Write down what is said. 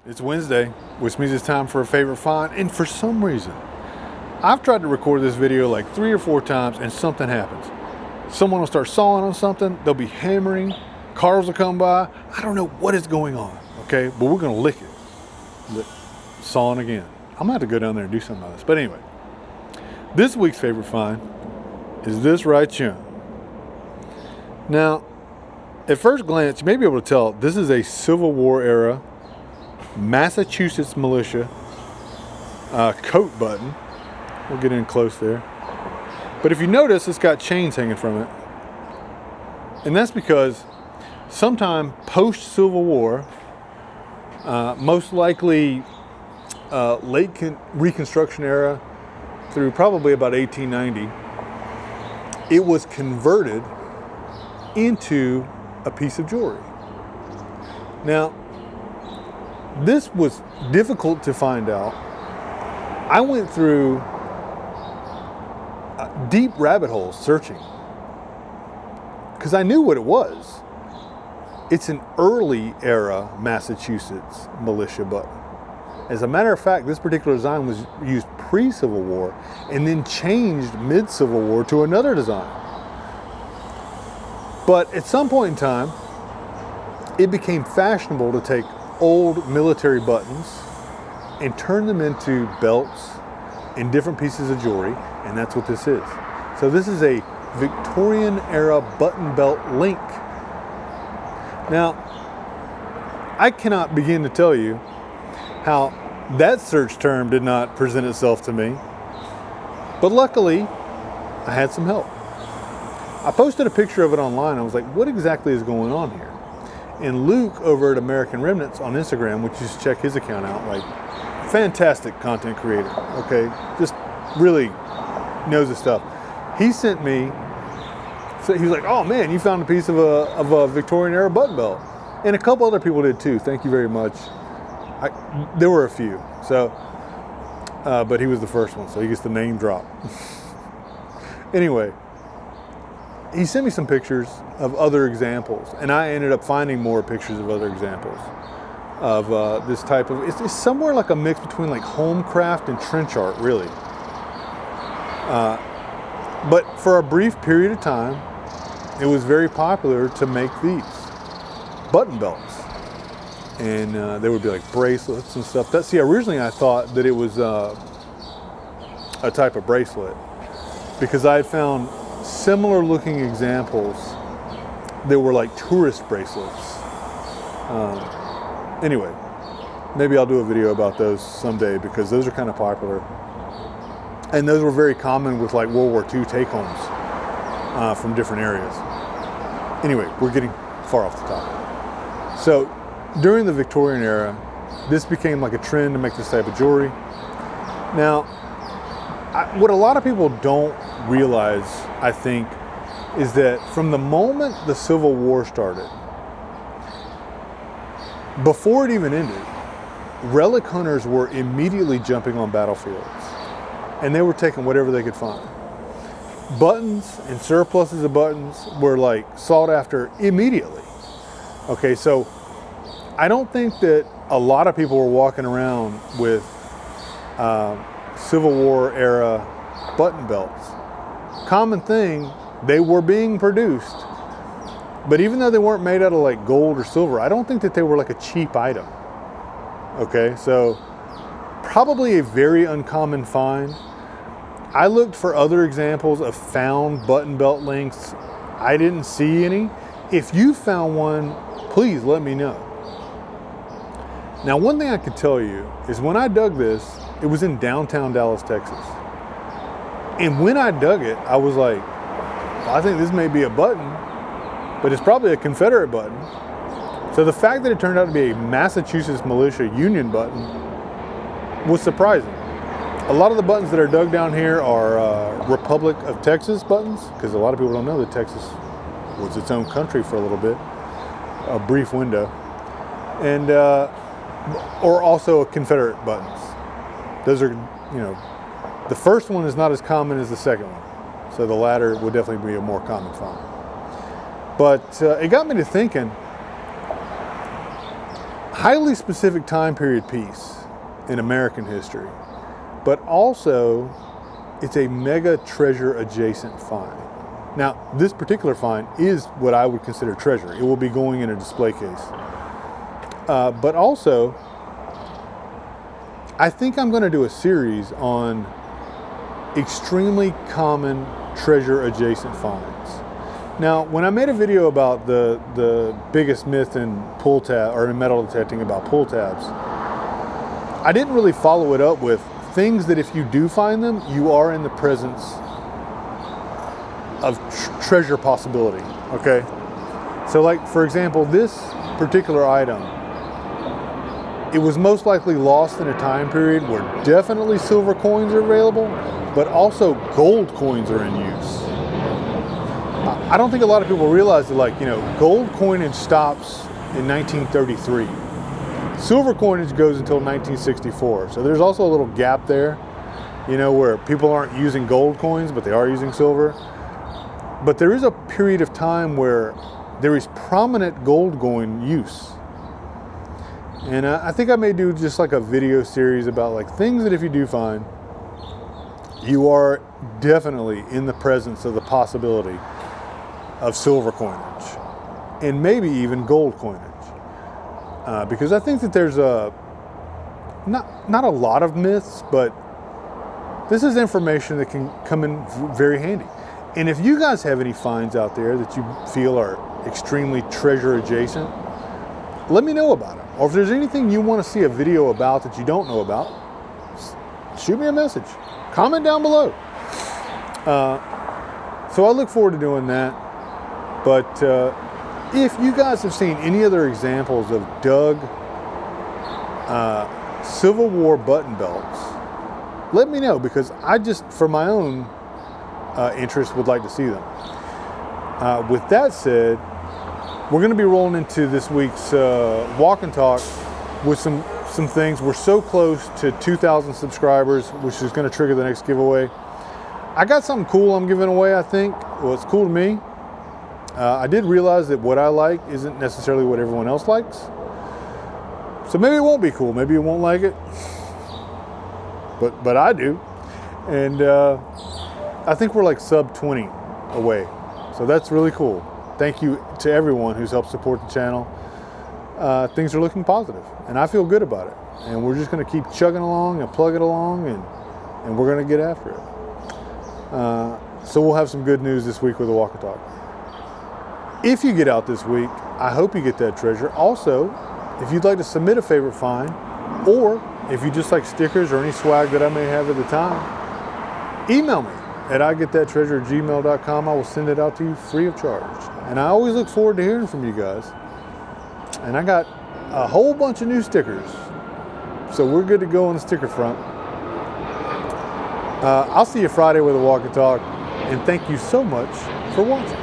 It's Wednesday, which means it's time for a favorite find, and for some reason, I've tried to record this video like 3 or 4 times and something happens. Someone will start sawing on something, they'll be hammering, cars will come by, I don't know what is going on, okay? But we're gonna lick it. Sawing again. I'm gonna have to go down there and do something about this. But anyway, this week's favorite find is this right here. Now, at first glance, you may be able to tell this is a Civil War era Massachusetts militia coat button. We'll get in close there. But if you notice, it's got chains hanging from it. And that's because sometime post-Civil War, most likely late Reconstruction era through probably about 1890, it was converted into a piece of jewelry. Now, this was difficult to find out. I went through deep rabbit holes searching because I knew what it was. It's an early era Massachusetts militia button. As a matter of fact, this particular design was used pre-Civil War and then changed mid-Civil War to another design. But at some point in time, it became fashionable to take old military buttons and turn them into belts and different pieces of jewelry, and that's what this is. So this is a Victorian era button belt link. Now, I cannot begin to tell you how that search term did not present itself to me, but luckily I had some help. I posted a picture of it online. I was like, what exactly is going on here? And Luke over at American Remnants on Instagram, which you should check his account out, like fantastic content creator, okay? Just really knows his stuff. He sent me, so he was like, oh man, you found a piece of a Victorian era button belt. And a couple other people did too, thank you very much. There were a few, so, but he was the first one, so he gets the name drop. Anyway, he sent me some pictures of other examples, and I ended up finding more pictures of other examples of this type of, it's somewhere like a mix between like homecraft and trench art, really. But for a brief period of time, it was very popular to make these button belts. And they would be like bracelets and stuff. Originally I thought that it was a type of bracelet because I had found similar looking examples that were like tourist bracelets. Anyway, maybe I'll do a video about those someday because those are kind of popular. And those were very common with like World War II take-homes from different areas. Anyway, we're getting far off the topic. So during the Victorian era, this became like a trend to make this type of jewelry. Now, what a lot of people don't realize, I think, is that from the moment the Civil War started, before it even ended, relic hunters were immediately jumping on battlefields, and they were taking whatever they could find. Buttons and surpluses of buttons were like sought after immediately. Okay, so I don't think that a lot of people were walking around with Civil War era button belts. Common thing, they were being produced, but even though they weren't made out of like gold or silver, I don't think that they were like a cheap item. Okay, so probably a very uncommon find. I looked for other examples of found button belt links. I didn't see any. If you found one, please let me know. Now, one thing I could tell you is when I dug this, it was in downtown Dallas, Texas. And when I dug it, I was like, well, I think this may be a button, but it's probably a Confederate button. So the fact that it turned out to be a Massachusetts militia Union button was surprising. A lot of the buttons that are dug down here are Republic of Texas buttons, because a lot of people don't know that Texas was its own country for a little bit, a brief window. And, or also Confederate buttons. Those are, you know, the first one is not as common as the second one. So the latter would definitely be a more common find. But it got me to thinking, highly specific time period piece in American history, but also it's a mega treasure adjacent find. Now, this particular find is what I would consider treasure. It will be going in a display case. But also, I think I'm going to do a series on extremely common treasure adjacent finds. Now, when I made a video about the biggest myth in pull tab or in metal detecting about pull tabs, I didn't really follow it up with things that if you do find them, you are in the presence of treasure possibility, okay? So like, for example, this particular item, it was most likely lost in a time period where definitely silver coins are available, but also gold coins are in use. I don't think a lot of people realize that, like, you know, gold coinage stops in 1933. Silver coinage goes until 1964. So there's also a little gap there, you know, where people aren't using gold coins, but they are using silver. But there is a period of time where there is prominent gold coin use. And I think I may do just like a video series about like things that if you do find, you are definitely in the presence of the possibility of silver coinage and maybe even gold coinage. Because I think that there's not a lot of myths, but this is information that can come in very handy. And if you guys have any finds out there that you feel are extremely treasure adjacent, let me know about it. Or if there's anything you want to see a video about that you don't know about, shoot me a message. Comment down below. So I look forward to doing that. But if you guys have seen any other examples of dug Civil War button belts, let me know, because I just, for my own interest, would like to see them. With that said, we're going to be rolling into this week's walk and talk with some things. We're so close to 2,000 subscribers, which is going to trigger the next giveaway. I got something cool I'm giving away, I think. Well, it's cool to me. I did realize that what I like isn't necessarily what everyone else likes. So maybe it won't be cool. Maybe you won't like it. But I do. And I think we're like sub 20 away. So that's really cool. Thank you to everyone who's helped support the channel. Things are looking positive, and I feel good about it. And we're just going to keep chugging along and plugging along, and we're going to get after it. So we'll have some good news this week with the walk and talk. If you get out this week, I hope you get that treasure. Also, if you'd like to submit a favorite find, or if you just like stickers or any swag that I may have at the time, email me at igetthattreasure@gmail.com. I will send it out to you free of charge. And I always look forward to hearing from you guys. And I got a whole bunch of new stickers, so we're good to go on the sticker front. I'll see you Friday with a walk and talk, and thank you so much for watching.